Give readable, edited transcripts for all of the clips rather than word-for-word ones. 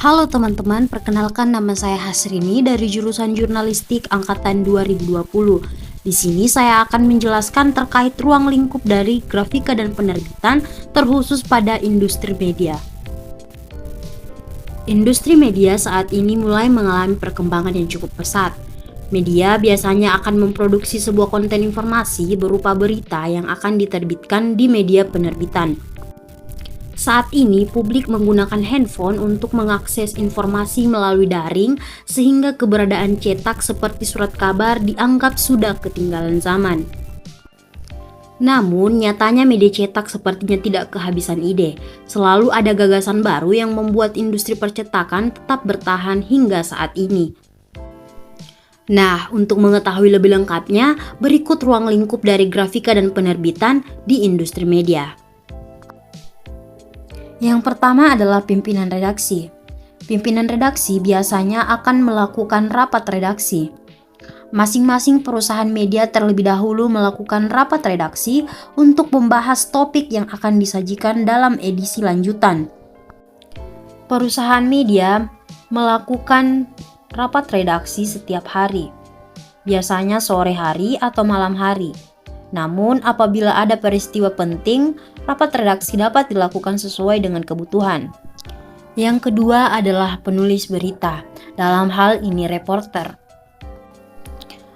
Halo teman-teman, perkenalkan nama saya Hasrini dari jurusan Jurnalistik angkatan 2020. Di sini saya akan menjelaskan terkait ruang lingkup dari grafika dan penerbitan terkhusus pada industri media. Industri media saat ini mulai mengalami perkembangan yang cukup pesat. Media biasanya akan memproduksi sebuah konten informasi berupa berita yang akan diterbitkan di media penerbitan. Saat ini, publik menggunakan handphone untuk mengakses informasi melalui daring, sehingga keberadaan cetak seperti surat kabar dianggap sudah ketinggalan zaman. Namun, nyatanya media cetak sepertinya tidak kehabisan ide. Selalu ada gagasan baru yang membuat industri percetakan tetap bertahan hingga saat ini. Nah, untuk mengetahui lebih lengkapnya, berikut ruang lingkup dari grafika dan penerbitan di industri media. Yang pertama adalah pimpinan redaksi. Pimpinan redaksi biasanya akan melakukan rapat redaksi. Masing-masing perusahaan media terlebih dahulu melakukan rapat redaksi untuk membahas topik yang akan disajikan dalam edisi lanjutan. Perusahaan media melakukan rapat redaksi setiap hari, biasanya sore hari atau malam hari. Namun, apabila ada peristiwa penting, rapat redaksi dapat dilakukan sesuai dengan kebutuhan. Yang kedua adalah penulis berita, dalam hal ini reporter.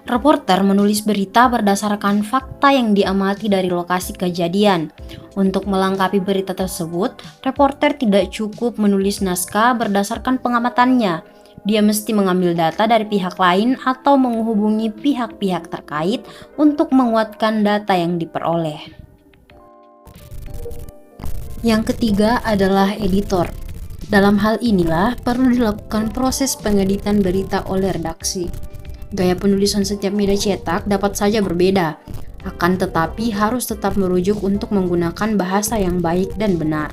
Reporter menulis berita berdasarkan fakta yang diamati dari lokasi kejadian. Untuk melengkapi berita tersebut, reporter tidak cukup menulis naskah berdasarkan pengamatannya. Dia mesti mengambil data dari pihak lain atau menghubungi pihak-pihak terkait untuk menguatkan data yang diperoleh. Yang ketiga adalah editor. Dalam hal inilah perlu dilakukan proses pengeditan berita oleh redaksi. Gaya penulisan setiap media cetak dapat saja berbeda, akan tetapi harus tetap merujuk untuk menggunakan bahasa yang baik dan benar.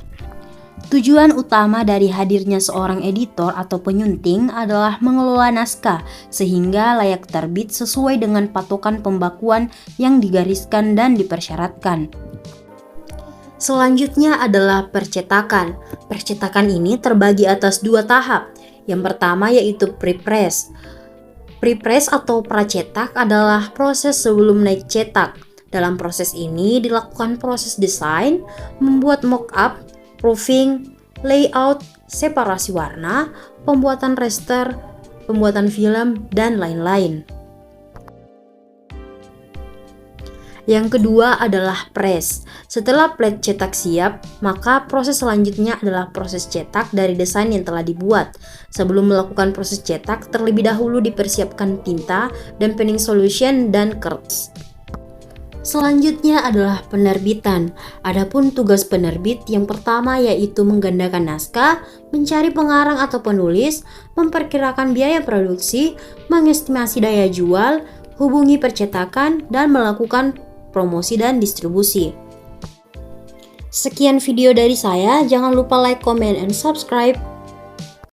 Tujuan utama dari hadirnya seorang editor atau penyunting adalah mengelola naskah sehingga layak terbit sesuai dengan patokan pembakuan yang digariskan dan dipersyaratkan. Selanjutnya adalah percetakan. Percetakan ini terbagi atas dua tahap. Yang pertama yaitu prepress. Prepress atau pracetak adalah proses sebelum naik cetak. Dalam proses ini dilakukan proses desain, membuat mock-up, proofing, layout, separasi warna, pembuatan raster, pembuatan film, dan lain-lain. Yang kedua adalah press. Setelah plat cetak siap, maka proses selanjutnya adalah proses cetak dari desain yang telah dibuat. Sebelum melakukan proses cetak, terlebih dahulu dipersiapkan tinta dan penning solution dan kertas. Selanjutnya adalah penerbitan. Adapun tugas penerbit yang pertama yaitu menggandakan naskah, mencari pengarang atau penulis, memperkirakan biaya produksi, mengestimasi daya jual, hubungi percetakan, dan melakukan promosi dan distribusi. Sekian video dari saya, jangan lupa like, comment, and subscribe.